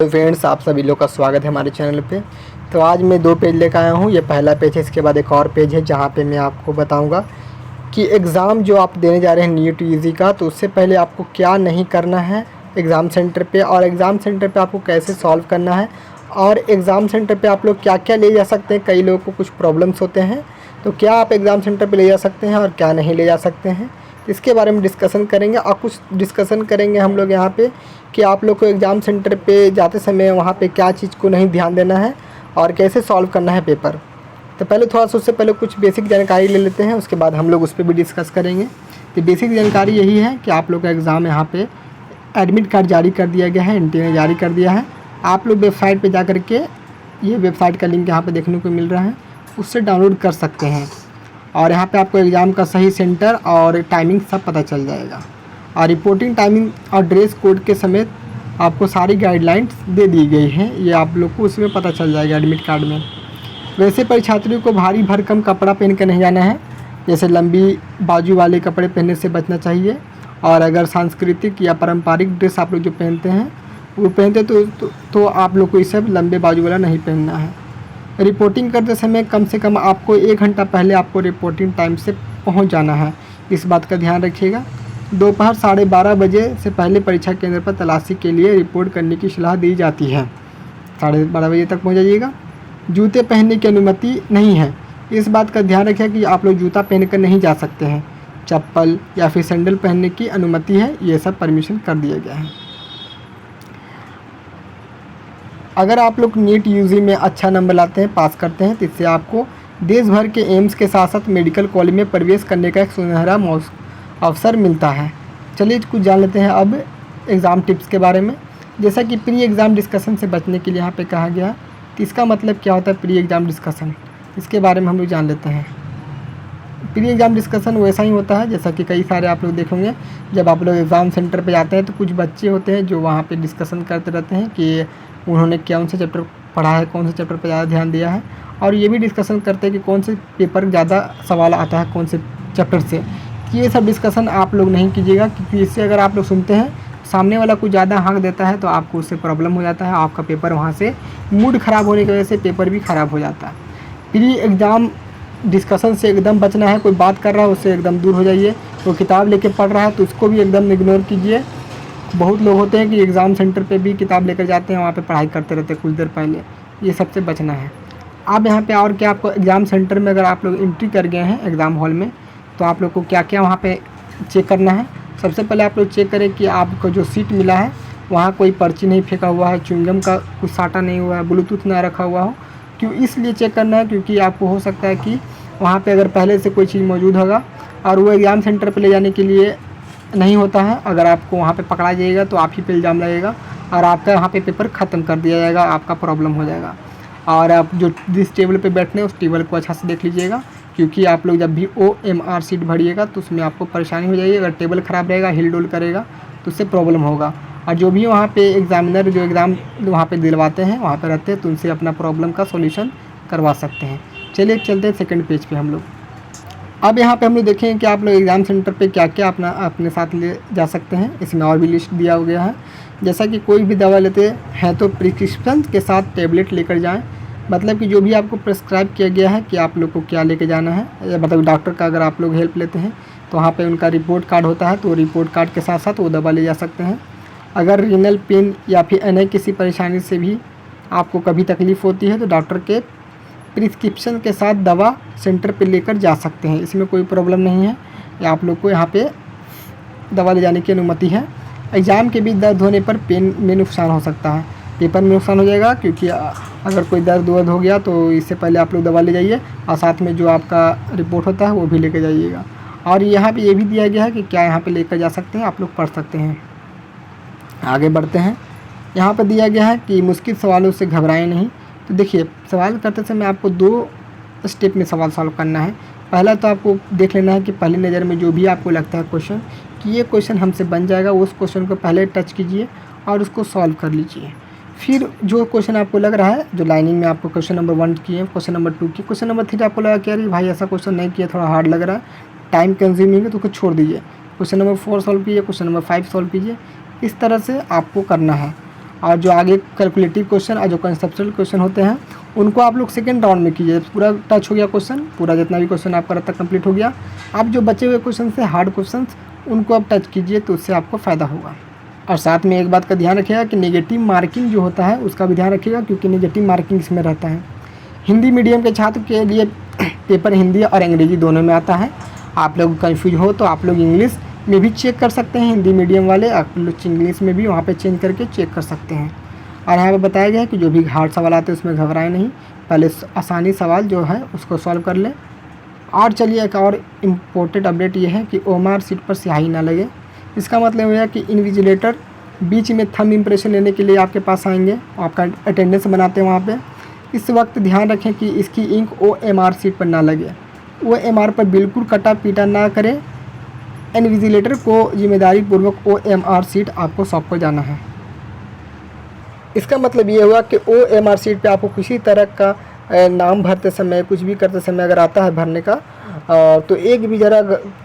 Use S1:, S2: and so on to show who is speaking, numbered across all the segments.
S1: तो फ्रेंड्स, आप सभी लोग का स्वागत है हमारे चैनल पे। तो आज मैं 2 पेज लेकर आया हूँ। ये पहला पेज है, इसके बाद एक और पेज है जहाँ पे मैं आपको बताऊँगा कि एग्ज़ाम जो आप देने जा रहे हैं नीट यूजी का, तो उससे पहले आपको क्या नहीं करना है एग्ज़ाम सेंटर पे, और एग्ज़ाम सेंटर पे आपको कैसे सॉल्व करना है, और एग्ज़ाम सेंटर पे आप लोग क्या क्या ले जा सकते हैं। कई लोगों को कुछ प्रॉब्लम्स होते हैं, तो क्या आप एग्ज़ाम सेंटर पे ले जा सकते हैं और क्या नहीं ले जा सकते हैं, इसके बारे में डिस्कशन करेंगे। और कुछ डिस्कशन करेंगे हम लोग यहाँ पे कि आप लोग को एग्ज़ाम सेंटर पे जाते समय वहाँ पे क्या चीज़ को नहीं ध्यान देना है और कैसे सॉल्व करना है पेपर। तो पहले थोड़ा सा उससे पहले कुछ बेसिक जानकारी ले लेते हैं, उसके बाद हम लोग उस पर भी डिस्कस करेंगे। तो बेसिक जानकारी यही है कि आप लोग का एग्ज़ाम यहाँ पे एडमिट कार्ड जारी कर दिया गया है, एनटीए ने जारी कर दिया है। आप लोग वेबसाइट पे जा कर के, ये वेबसाइट का लिंक यहाँ पे देखने को मिल रहा है, उससे डाउनलोड कर सकते हैं। और यहाँ पे आपको एग्ज़ाम का सही सेंटर और टाइमिंग सब पता चल जाएगा। और रिपोर्टिंग टाइमिंग और ड्रेस कोड के समेत आपको सारी गाइडलाइंस दे दी गई हैं, ये आप लोग को उसमें पता चल जाएगा एडमिट कार्ड में। वैसे परीक्षार्थियों को भारी भरकम कपड़ा पहन कर नहीं जाना है, जैसे लंबी बाजू वाले कपड़े पहनने से बचना चाहिए। और अगर सांस्कृतिक या पारंपरिक ड्रेस आप लोग जो पहनते हैं वो पहनते तो आप लोग को ये सब लंबे बाजू वाला नहीं पहनना है। रिपोर्टिंग करते समय कम से कम आपको 1 घंटा पहले आपको रिपोर्टिंग टाइम से पहुंच जाना है, इस बात का ध्यान रखिएगा। दोपहर 12:30 बजे से पहले परीक्षा केंद्र पर तलाशी के लिए रिपोर्ट करने की सलाह दी जाती है। 12:30 बजे तक पहुंच जाइएगा। जूते पहनने की अनुमति नहीं है, इस बात का ध्यान रखिए कि आप लोग जूता पहनकर नहीं जा सकते हैं। चप्पल या फिर सैंडल पहनने की अनुमति है, ये सब परमिशन कर दिया गया है। अगर आप लोग नीट यूजी में अच्छा नंबर लाते हैं, पास करते हैं, तो इससे आपको देश भर के एम्स के साथ साथ मेडिकल कॉलेज में प्रवेश करने का एक सुनहरा अवसर मिलता है। चलिए कुछ जान लेते हैं अब एग्ज़ाम टिप्स के बारे में। जैसा कि प्री एग्ज़ाम डिस्कशन से बचने के लिए यहाँ पे कहा गया है, तो इसका मतलब क्या होता है प्री एग्ज़ाम डिस्कशन, इसके बारे में हम लोग जान लेते हैं। प्री एग्ज़ाम डिस्कशन वैसा ही होता है जैसा कि कई सारे आप लोग देखेंगे, जब आप लोग एग्ज़ाम सेंटर पे जाते हैं तो कुछ बच्चे होते हैं जो वहाँ पे डिस्कशन करते रहते हैं कि उन्होंने कौन से चैप्टर पढ़ा है, कौन से चैप्टर पे ज़्यादा ध्यान दिया है, और ये भी डिस्कशन करते हैं कि कौन से पेपर ज़्यादा सवाल आता है कौन से चैप्टर से। ये सब डिस्कशन आप लोग नहीं कीजिएगा, क्योंकि इससे अगर आप लोग सुनते हैं सामने वाला कुछ ज़्यादा हाँक देता है तो आपको उससे प्रॉब्लम हो जाता है, आपका पेपर वहाँ से मूड ख़राब होने की वजह से पेपर भी ख़राब हो जाता है। प्री एग्ज़ाम डिस्कशन से एकदम बचना है। कोई बात कर रहा है उससे एकदम दूर हो जाइए। वो किताब लेके पढ़ रहा है तो उसको भी एकदम इग्नोर कीजिए। बहुत लोग होते हैं कि एग्ज़ाम सेंटर पे भी किताब लेकर जाते हैं, वहाँ पे पढ़ाई करते रहते हैं कुछ देर पहले, ये सबसे बचना है। अब यहाँ पे और क्या, आपको एग्ज़ाम सेंटर में अगर आप लोग एंट्री कर गए हैं एग्ज़ाम हॉल में, तो आप लोग को क्या क्या वहाँ पे चेक करना है। सबसे पहले आप लोग चेक करें कि आपको जो सीट मिला है वहाँ कोई पर्ची नहीं फेंका हुआ है, च्युइंगम का कुछ साटा नहीं हुआ है, ब्लूटूथ ना रखा हुआ हो। क्यों इसलिए चेक करना है, क्योंकि आपको हो सकता है कि वहाँ पे अगर पहले से कोई चीज़ मौजूद होगा और वो एग्ज़ाम सेंटर पे ले जाने के लिए नहीं होता है, अगर आपको वहाँ पे पकड़ा जाएगा तो आप ही पे इल्ज़ाम लगेगा और आपका वहाँ पे पेपर ख़त्म कर दिया जाएगा, आपका प्रॉब्लम हो जाएगा। और आप जो जिस टेबल पे बैठने उस टेबल को अच्छा से देख लीजिएगा, क्योंकि आप लोग जब भी OMR सीट भरिएगा तो उसमें आपको परेशानी हो जाएगी। अगर टेबल ख़राब रहेगा, हिल डुल करेगा तो उससे प्रॉब्लम होगा। और जो भी वहाँ पे एग्ज़ामिनर जो एग्ज़ाम वहाँ पे दिलवाते हैं, वहाँ पे रहते हैं, तो उनसे अपना प्रॉब्लम का सॉल्यूशन करवा सकते हैं। चलिए चलते हैं सेकंड पेज पे हम लोग। अब यहाँ पे हम लोग देखें कि आप लोग एग्ज़ाम सेंटर पे क्या क्या अपने साथ ले जा सकते हैं। इसमें और भी लिस्ट दिया गया है, जैसा कि कोई भी दवा लेते हैं तो प्रिस्क्रिप्शन के साथ टैबलेट लेकर जाएं। मतलब कि जो भी आपको प्रिस्क्राइब किया गया है कि आप लोग को क्या लेके जाना है, या मतलब डॉक्टर का अगर आप लोग हेल्प लेते हैं तो वहाँ पे उनका रिपोर्ट कार्ड होता है, तो रिपोर्ट कार्ड के साथ साथ वो दवा ले जा सकते हैं। अगर रीनल पेन या फिर अन्य किसी परेशानी से भी आपको कभी तकलीफ़ होती है तो डॉक्टर के प्रिस्क्रिप्शन के साथ दवा सेंटर पे लेकर जा सकते हैं, इसमें कोई प्रॉब्लम नहीं है। या आप लोग को यहाँ पे दवा ले जाने की अनुमति है। एग्ज़ाम के बीच दर्द होने पर पेन में नुकसान हो सकता है, पेपर में नुकसान हो जाएगा, क्योंकि अगर कोई दर्द वर्द हो गया तो इससे पहले आप लोग दवा ले जाइए और साथ में जो आपका रिपोर्ट होता है वो भी लेकर जाइएगा। और यहाँ पे ये भी दिया गया है कि क्या यहाँ पे लेकर जा सकते हैं, आप लोग पढ़ सकते हैं। आगे बढ़ते हैं। यहाँ पर दिया गया है कि मुश्किल सवालों से घबराएं नहीं। तो देखिए, सवाल करते समय आपको 2 स्टेप में सवाल सॉल्व करना है। पहला तो आपको देख लेना है कि पहली नज़र में जो भी आपको लगता है क्वेश्चन कि ये क्वेश्चन हमसे बन जाएगा, उस क्वेश्चन को पहले टच कीजिए और उसको सॉल्व कर लीजिए। फिर जो क्वेश्चन आपको लग रहा है, जो लाइनिंग में आपको क्वेश्चन नंबर 1 किए, क्वेश्चन नंबर 2 किए, क्वेश्चन नंबर 3 आपको लगा कि अरे भाई ऐसा क्वेश्चन नहीं किया, थोड़ा हार्ड लग रहा है, टाइम कंज्यूमिंग है, तो उसको छोड़ दीजिए। क्वेश्चन नंबर 4 सॉल्व कीजिए, क्वेश्चन नंबर 5 सॉल्व कीजिए। इस तरह से आपको करना है। और जो आगे कैलकुलेटिव क्वेश्चन और जो कंसेप्चुअल क्वेश्चन होते हैं उनको आप लोग सेकेंड राउंड में कीजिए। पूरा टच हो गया क्वेश्चन, पूरा जितना भी क्वेश्चन आपका रहता है कंप्लीट हो गया। अब जो बचे हुए क्वेश्चन से हार्ड क्वेश्चन उनको आप टच कीजिए, तो उससे आपको फ़ायदा होगा। और साथ में एक बात का ध्यान रखिएगा कि नेगेटिव मार्किंग जो होता है उसका भी ध्यान रखिएगा, क्योंकि नेगेटिव मार्किंग इसमें रहता है। हिंदी मीडियम के छात्र के लिए पेपर हिंदी और अंग्रेजी दोनों में आता है। आप लोग कन्फ्यूज हो तो आप लोग इंग्लिश में भी चेक कर सकते हैं। हिंदी मीडियम वाले आप लोग इंग्लिश में भी वहाँ पे चेंज करके चेक कर सकते हैं। और यहाँ पे बताया गया है कि जो भी हार्ड सवाल आते हैं उसमें घबराएं नहीं, पहले आसानी सवाल जो है उसको सॉल्व कर लें। और चलिए एक और इम्पोर्टेंट अपडेट ये है कि ओएमआर सीट पर स्याही ना लगे। इसका मतलब यह है कि इन्विजिलेटर बीच में थंब इम्प्रेशन लेने के लिए आपके पास आएंगे, आपका अटेंडेंस बनाते हैं वहाँ पे। इस वक्त ध्यान रखें कि इसकी इंक ओएमआर सीट पर ना लगे। ओएमआर पर बिल्कुल कटा पीटा ना करें। इन्विजिलेटर को जिम्मेदारी पूर्वक ओएमआर सीट आपको सौंप कर जाना है। इसका मतलब ये हुआ कि ओएमआर सीट पे आपको किसी तरह का नाम भरते समय, कुछ भी करते समय अगर आता है भरने का, तो एक भी ज़रा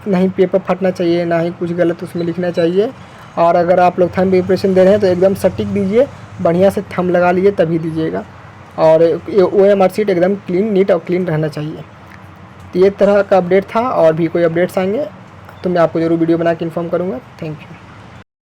S1: नहीं पेपर फटना चाहिए, ना ही कुछ गलत उसमें लिखना चाहिए। और अगर आप लोग थंब इम्प्रेशन दे रहे हैं तो एकदम सटीक दीजिए, बढ़िया से थंब लगा लीजिए तभी दीजिएगा। और ओएमआर सीट एकदम क्लीन, नीट और क्लीन रहना चाहिए। तो ये तरह का अपडेट था, और भी कोई अपडेट्स आएंगे तो मैं आपको ज़रूर वीडियो बना के इन्फॉर्म करूँगा। Thank you.